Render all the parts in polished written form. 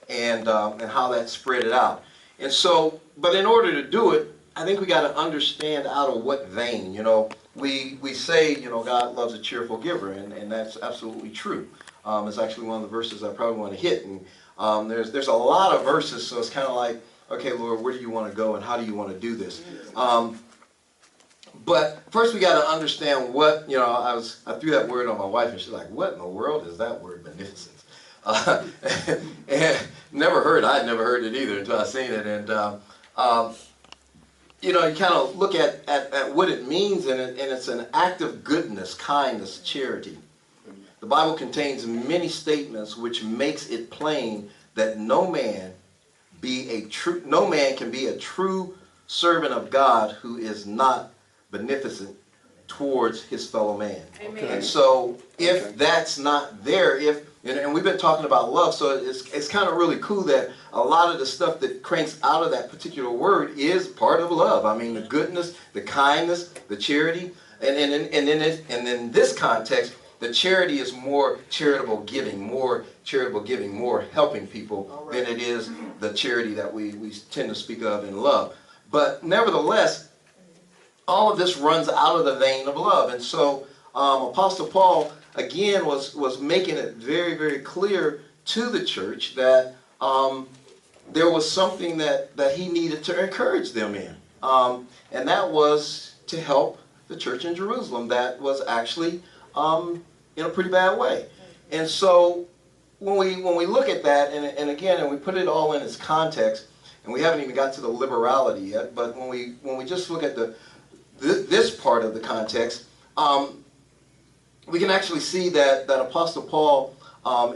and how that spread it out. And so, but in order to do it, I think we got to understand out of what vein. We say, God loves a cheerful giver, and that's absolutely true. It's actually one of the verses I probably want to hit. And there's a lot of verses, so it's kind of like, okay, Lord, where do you want to go, and how do you want to do this? But first we got to understand what, I threw that word on my wife, and she's like, what in the world is that word, beneficence? And I'd never heard it either until I seen it. And, you kind of look at what it means, and it's an act of goodness, kindness, charity. The Bible contains many statements which makes it plain that no man can be a true servant of God who is not beneficent towards his fellow man. Amen. And so if that's not there, and we've been talking about love, so it's kind of really cool that a lot of the stuff that cranks out of that particular word is part of love. I mean, the goodness, the kindness, the charity, and in this context, the charity is more charitable giving, more helping people than it is the charity that we tend to speak of in love. But nevertheless, all of this runs out of the vein of love. And so Apostle Paul, again, was making it very, very clear to the church that there was something that he needed to encourage them in. And that was to help the church in Jerusalem that was actually in a pretty bad way. And so when we look at that, and we put it all in its context, and we haven't even got to the liberality yet, but when we just look at this part of the context, we can actually see that Apostle Paul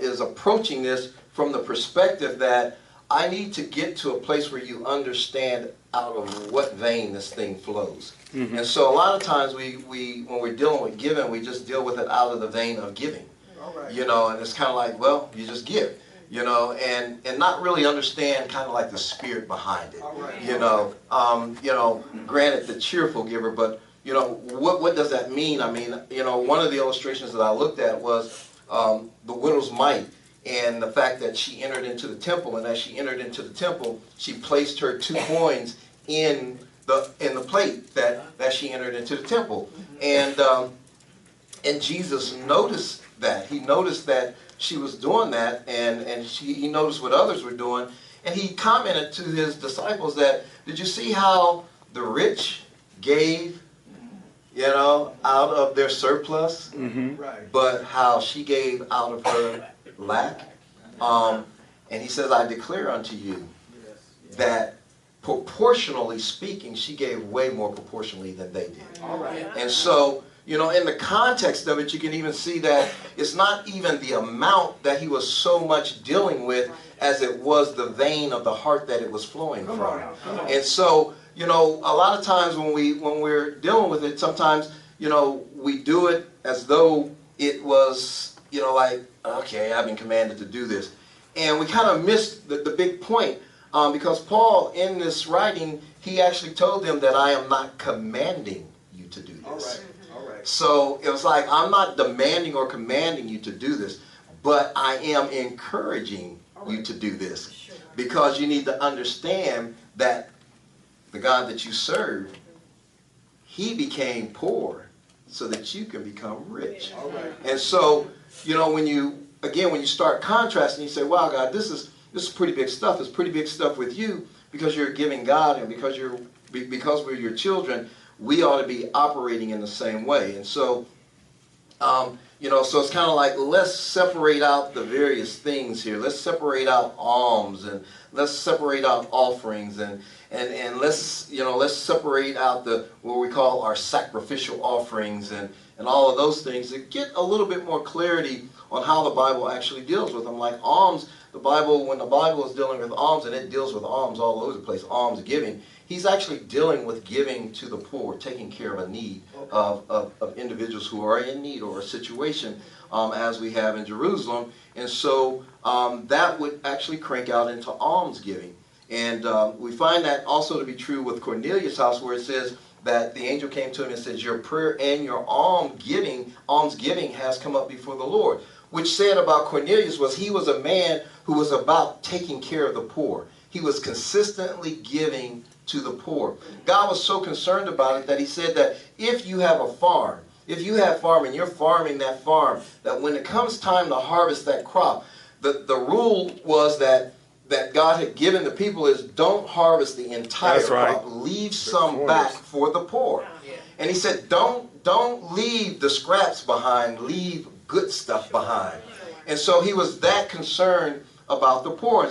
is approaching this from the perspective that I need to get to a place where you understand out of what vein this thing flows. Mm-hmm. And so a lot of times when we're dealing with giving, we just deal with it out of the vein of giving. All right. And it's kind of like, well, you just give, and not really understand kind of like the spirit behind it. All right. Granted, the cheerful giver, but what does that mean? I mean, one of the illustrations that I looked at was the widow's mite, and the fact that she entered into the temple, and as she entered into the temple, she placed her 2 coins in the plate that she entered into the temple. And Jesus noticed that. He noticed that she was doing that, and he noticed what others were doing, and he commented to his disciples that, did you see how the rich gave, out of their surplus, mm-hmm. Right. But how she gave out of her lack? And he says, I declare unto you that proportionally speaking, she gave way more proportionally than they did. All right. And so, in the context of it, you can even see that it's not even the amount that he was so much dealing with as it was the vein of the heart that it was flowing from. And so, a lot of times when we're dealing with it, sometimes, we do it as though it was, like, okay, I've been commanded to do this. And we kind of missed the big point, because Paul, in this writing, he actually told them that I am not commanding you to do this. All right. So it was like, I'm not demanding or commanding you to do this, but I am encouraging you to do this, because you need to understand that the God that you serve, he became poor so that you can become rich. All right. And so, when you start contrasting, you say, wow, God, this is pretty big stuff. It's pretty big stuff with you, because you're giving God, and because we're your children, we ought to be operating in the same way. And so, so it's kind of like, let's separate out the various things here. Let's separate out alms, and let's separate out offerings, and let's separate out what we call our sacrificial offerings, and all of those things, to get a little bit more clarity on how the Bible actually deals with them. Like alms, when the Bible is dealing with alms, and it deals with alms all over the place, alms giving, he's actually dealing with giving to the poor, taking care of a need of individuals who are in need or a situation, as we have in Jerusalem. And so that would actually crank out into alms giving. And we find that also to be true with Cornelius' house, where it says that the angel came to him and says, your prayer and your alms giving has come up before the Lord. Which said about Cornelius was he was a man who was about taking care of the poor. He was consistently giving to the poor. God was so concerned about it that he said that if you have a farm, if you have farm and you're farming that farm, that when it comes time to harvest that crop, the rule was that God had given the people is don't harvest the entire crop. Leave some back for the poor. And he said, don't leave the scraps behind, leave good stuff behind. And so he was that concerned about the poor.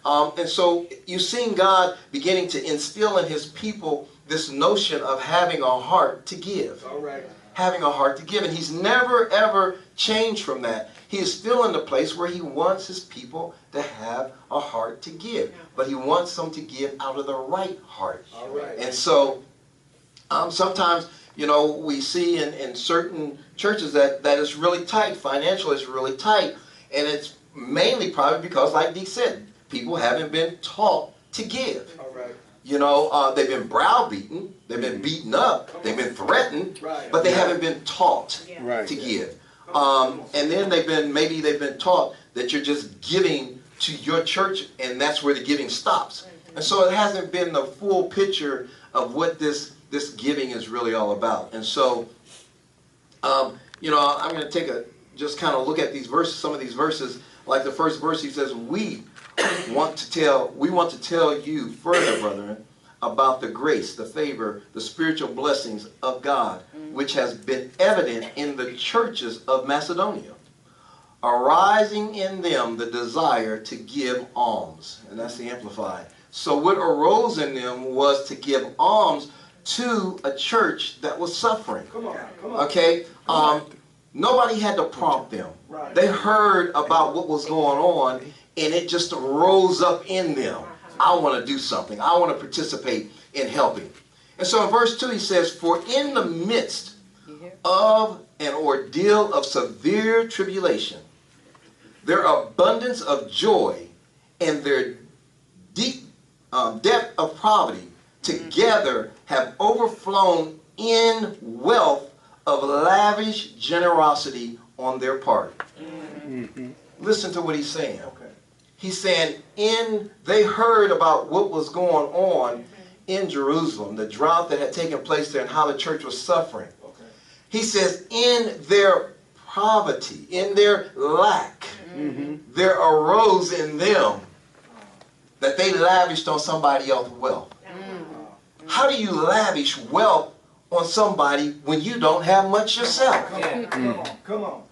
And so you've seen God beginning to instill in his people this notion of having a heart to give. All right. Having a heart to give. And he's never ever changed from that. He is still in the place where he wants his people to have a heart to give. But he wants them to give out of the right heart. All right. And so sometimes, you know, we see in certain churches that is really tight. Financially, it's really tight. And it's mainly probably because, like Deke said, people haven't been taught to give. All right. You know, they've been browbeaten, they've been beaten up, they've been threatened, but they haven't been taught to give. And then maybe they've been taught that you're just giving to your church and that's where the giving stops. And so it hasn't been the full picture of what this giving is really all about. And so, you know, I'm going to just kind of look at these verses, some of these verses. Like the first verse, he says, we want to tell you further, brethren, about the grace, the favor, the spiritual blessings of God, which has been evident in the churches of Macedonia, arising in them the desire to give alms. And that's the Amplified. So what arose in them was to give alms to a church that was suffering. Come on. Okay? Nobody had to prompt them. Right. They heard about what was going on, and it just rose up in them. I want to do something. I want to participate in helping. And so in verse 2 he says, for in the midst of an ordeal of severe tribulation, their abundance of joy and their deep depth of poverty together have overflown in wealth of lavish generosity on their part. Listen to what he's saying. He's saying they heard about what was going on in Jerusalem, the drought that had taken place there and how the church was suffering. He says in their poverty, in their lack, there arose in them that they lavished on somebody else's wealth. How do you lavish wealth on somebody when you don't have much yourself? Come on.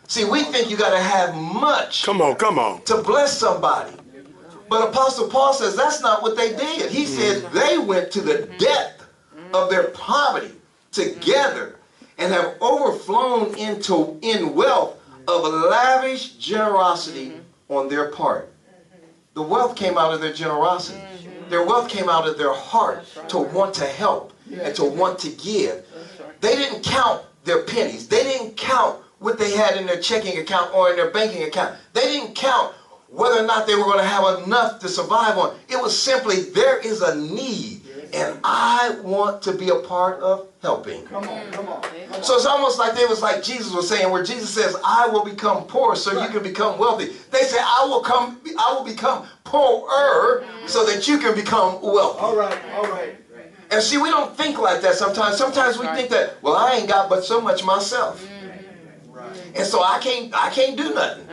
See, we think you got to have much to bless somebody. But Apostle Paul says that's not what they did. He says they went to the depth of their poverty together and have overflown in wealth of lavish generosity on their part. The wealth came out of their generosity. Their wealth came out of their heart to want to help and to want to give. They didn't count their pennies. They didn't count what they had in their checking account or in their banking account. They didn't count whether or not they were going to have enough to survive on. It was simply, there is a need, and I want to be a part of helping. Come on. So it's almost like they was like Jesus was saying, where Jesus says, I will become poor so you can become wealthy. They say, I will become poorer so that you can become wealthy. All right. And see, we don't think like that sometimes. Sometimes we think that, well, I ain't got but so much myself. And so I can't do nothing.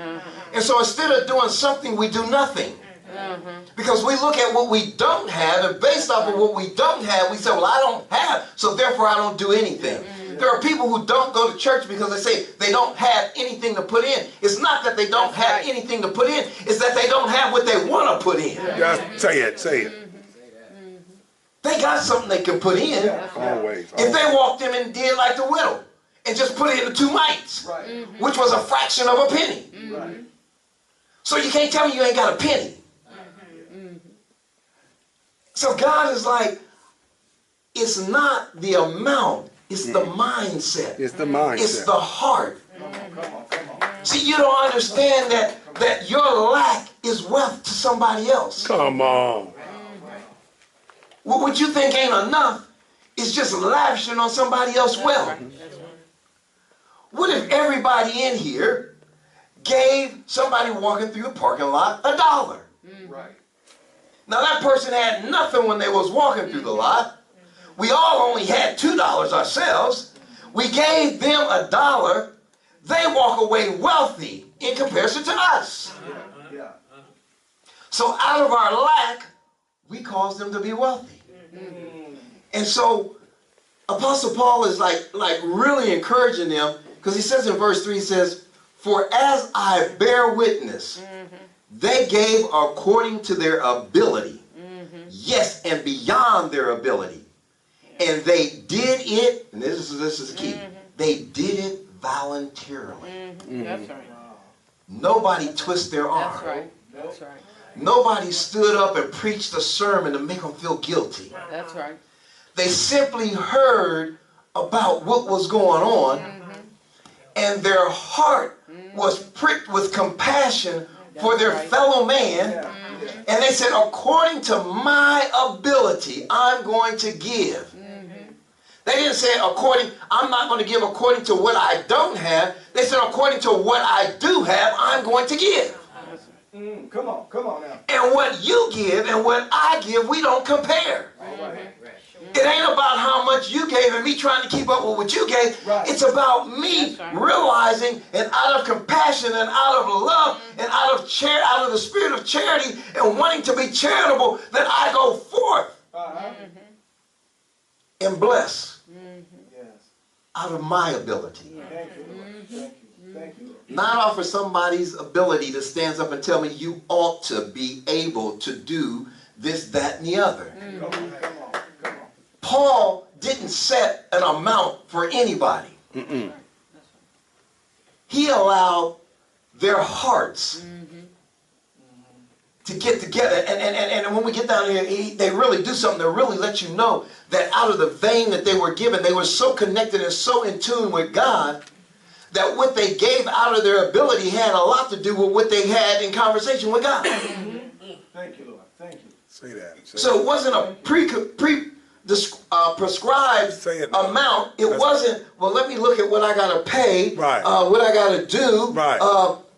And so instead of doing something, we do nothing. Because we look at what we don't have, and based off of what we don't have, we say, well, I don't have, so therefore I don't do anything. There are people who don't go to church because they say they don't have anything to put in. It's not that they don't have anything to put in, it's that they don't have what they want to put in. Yeah, say it. They got something they can put in. Always. If they walked in and did like the widow, and just put it in the 2 mites, which was a fraction of a penny. So you can't tell me you ain't got a penny. So God is like, it's not the amount, it's the mindset. It's the mindset. It's the heart. See, you don't understand that your lack is wealth to somebody else. Come on. What you think ain't enough is just lavishing on somebody else's wealth. What if everybody in here gave somebody walking through the parking lot $1. Right. Now that person had nothing when they was walking through the lot. We all only had $2 ourselves. We gave them $1. They walk away wealthy in comparison to us. Yeah. So out of our lack, we cause them to be wealthy. And so Apostle Paul is like really encouraging them, because he says in verse 3, he says, "For as I bear witness, they gave according to their ability, yes, and beyond their ability. And they did it," and this is key, they did it voluntarily. That's right. Nobody twist their arm. That's right. That's right. Nobody stood up and preached a sermon to make them feel guilty. That's right. They simply heard about what was going on, and their heart was pricked with compassion for their right. fellow man. Yeah. And they said, according to my ability, I'm going to give. They didn't say, I'm not going to give according to what I don't have. They said, according to what I do have, I'm going to give. Come on now. And what you give and what I give, we don't compare. All right. It ain't about how much you gave and me trying to keep up with what you gave. Right. It's about me That's right. realizing, and out of compassion and out of love and out of the spirit of charity and wanting to be charitable, that I go forth and bless Yes. out of my ability. Thank you, Lord. Thank you. Thank you, Lord. Not off of somebody's ability to stand up and tell me you ought to be able to do this, that, and the other. Come on. Paul didn't set an amount for anybody. He allowed their hearts to get together. And when we get down here, they really do something to really let you know that out of the vein that they were given, they were so connected and so in tune with God that what they gave out of their ability had a lot to do with what they had in conversation with God. Thank you, Lord. Thank you. Say that. So it wasn't a prescribed Say it now. amount. It wasn't, well, let me look at what I got to pay, Right. what I got to do. Right.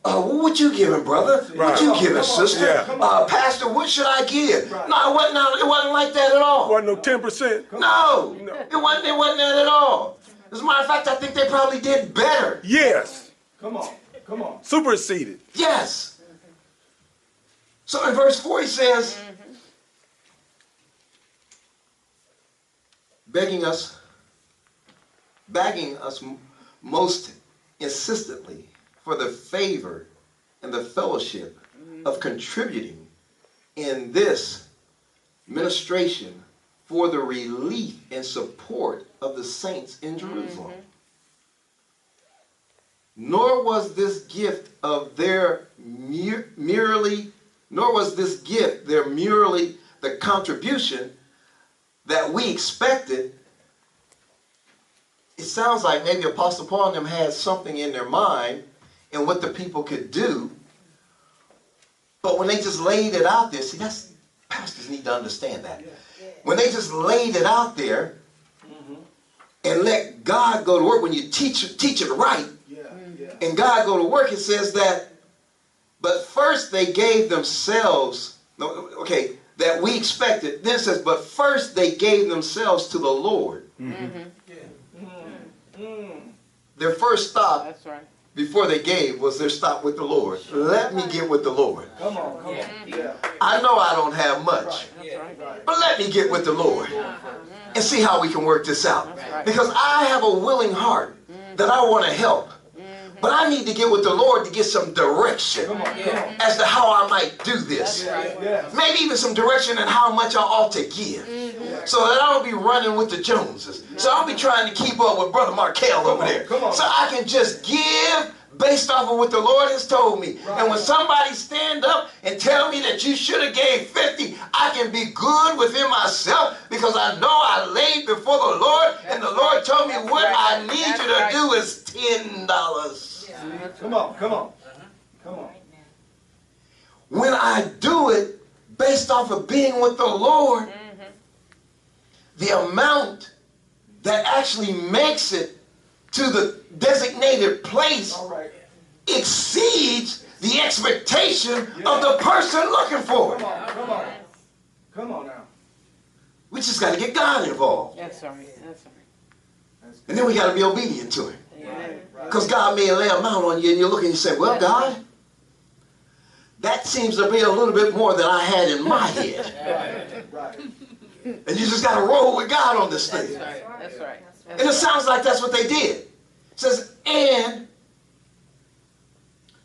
What you giving, brother? Right. What you giving, Come on, sister? yeah. Pastor, what should I give? Right. No, it wasn't like that at all. Wasn't no 10%. No, it wasn't that at all. As a matter of fact, I think they probably did better. Yes. Come on. Superseded. Yes. So in verse 4 he says, begging us most insistently for the favor and the fellowship of contributing in this ministration for the relief and support of the saints in Jerusalem. Nor was this gift merely the contribution that we expected. It sounds like maybe Apostle Paul and them had something in their mind and what the people could do. But when they just laid it out there, see, pastors need to understand that. When they just laid it out there and let God go to work, when you teach it right, and God go to work, it says that, but first they gave themselves, that we expected. Then it says, but first they gave themselves to the Lord. Their first stop That's right. before they gave was their stop with the Lord. Let me get with the Lord. Come on. Yeah. I know I don't have much, That's right. but let me get with the Lord and see how we can work this out. Because I have a willing heart that I want to help. But I need to get with the Lord to get some direction Come on. as to how I might do this. Yes. Maybe even some direction on how much I ought to give. So that I don't be running with the Joneses. So I'll be trying to keep up with Brother Markel over there. Come on. So I can just give based off of what the Lord has told me. And when somebody stand up and tell me that you should have gave 50, I can be good within myself because I know I laid before the Lord and the Lord told me what I need you to do is $10. Come on. When I do it based off of being with the Lord, the amount that actually makes it to the designated place All right. exceeds the expectation of the person looking for it. Come on, come on. Come on now. We just got to get God involved. That's right. That's right. That's good. And then we got to be obedient to Him. Amen. Because God may lay a amount on you and you look and you say, well, God, that seems to be a little bit more than I had in my head. Right. And you just got to roll with God on this That's thing. right. That's right. And it sounds like that's what they did. It says, and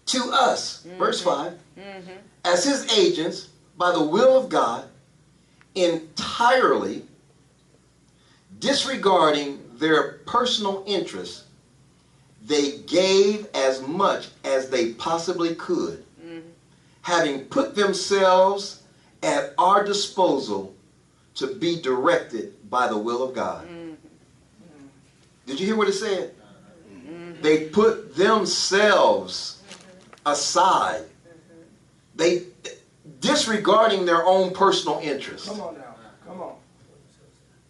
to us, verse 5, as His agents, by the will of God, entirely disregarding their personal interests, they gave as much as they possibly could, having put themselves at our disposal to be directed by the will of God. Did you hear what it said? They put themselves aside. They disregarding their own personal interests. Come on now. Come on.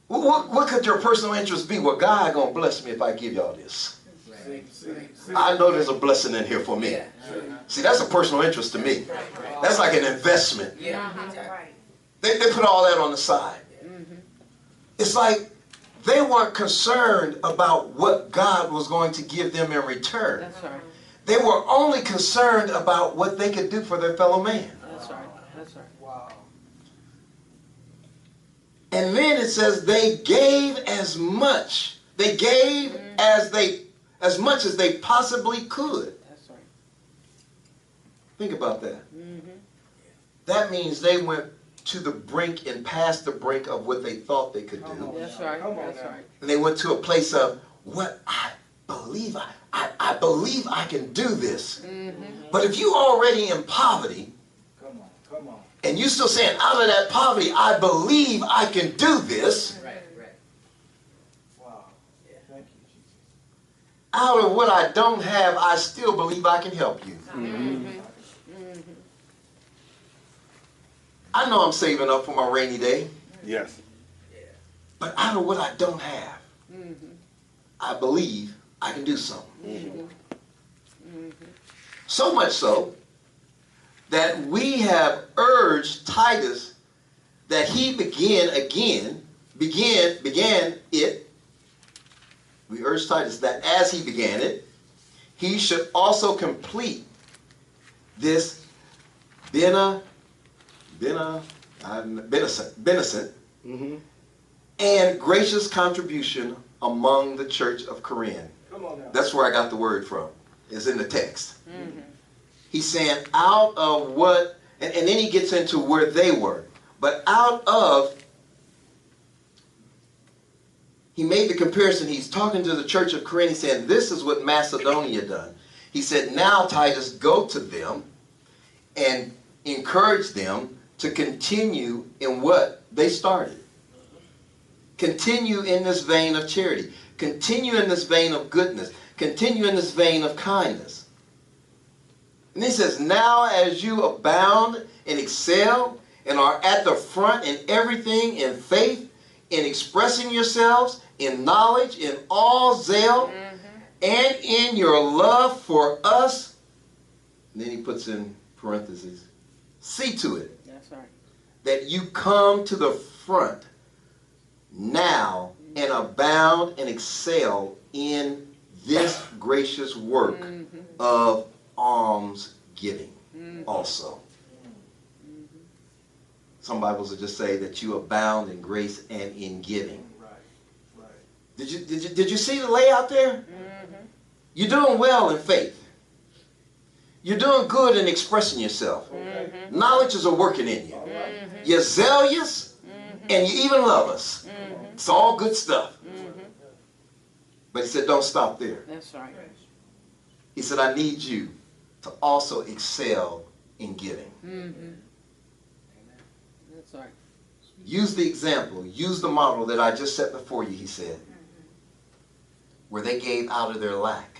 What could your personal interest be? Well, God gonna bless me if I give y'all this. See. I know there's a blessing in here for me. See, that's a personal interest to me. That's like an investment. They put all that on the side. It's like they weren't concerned about what God was going to give them in return. That's right. They were only concerned about what they could do for their fellow man. That's right. That's right. Wow. And then it says they gave as much. They gave as much as they possibly could. That's right. Think about that. That means they went to the brink and past the brink of what they thought they could do. That's right. Come on That's now. right. And they went to a place of what I believe I believe I can do this. But if you already in poverty Come on. Come on. and you still saying out of that poverty I believe I can do this, Wow. Thank you, Jesus. out of what I don't have I still believe I can help you. I know I'm saving up for my rainy day, Yes. but out of what I don't have I believe I can do something. So much so that we have urged Titus that he began it. We urge Titus that as he began it, he should also complete this beneficent and gracious contribution among the church of Corinth. Come on now. That's where I got the word from. It's in the text. He's saying out of what, and then he gets into where they were. But out of, he made the comparison. He's talking to the church of Corinth. He's saying, this is what Macedonia done. He said, now Titus, go to them and encourage them to continue in what they started. Continue in this vein of charity. Continue in this vein of goodness. Continue in this vein of kindness. And he says, now as you abound and excel and are at the front in everything, in faith, in expressing yourselves, in knowledge, in all zeal, and in your love for us, and then he puts in parentheses, see to it That's right. that you come to the front now and abound and excel in this gracious work of alms giving also. Some Bibles will just say that you abound in grace and in giving. Right. Did you see the layout there? You're doing well in faith. You're doing good in expressing yourself. Knowledge is a working in you. You're zealous and you even love us. It's all good stuff. But he said, don't stop there. That's right. He said, I need you to also excel in giving. That's right. Use the example, use the model that I just set before you, he said, where they gave out of their lack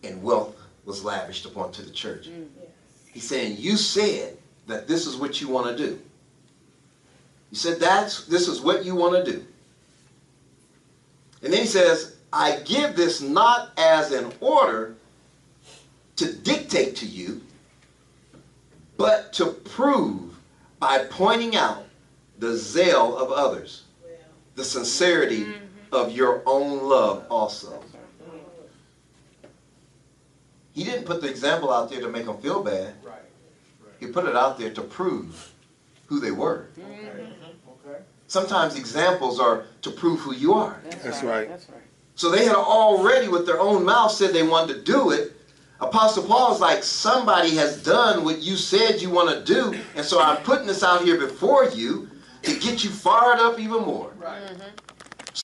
and wealth was lavished upon to the church. He's saying, you said that this is what you want to do. You said this is what you want to do. And then he says, I give this not as an order to dictate to you, but to prove by pointing out the zeal of others, the sincerity of your own love also. He didn't put the example out there to make them feel bad. Right. He put it out there to prove who they were. Okay. Okay. Sometimes examples are to prove who you are. That's right. That's right. So they had already with their own mouth said they wanted to do it. Apostle Paul is like, somebody has done what you said you want to do, and so I'm putting this out here before you to get you fired up even more. Right.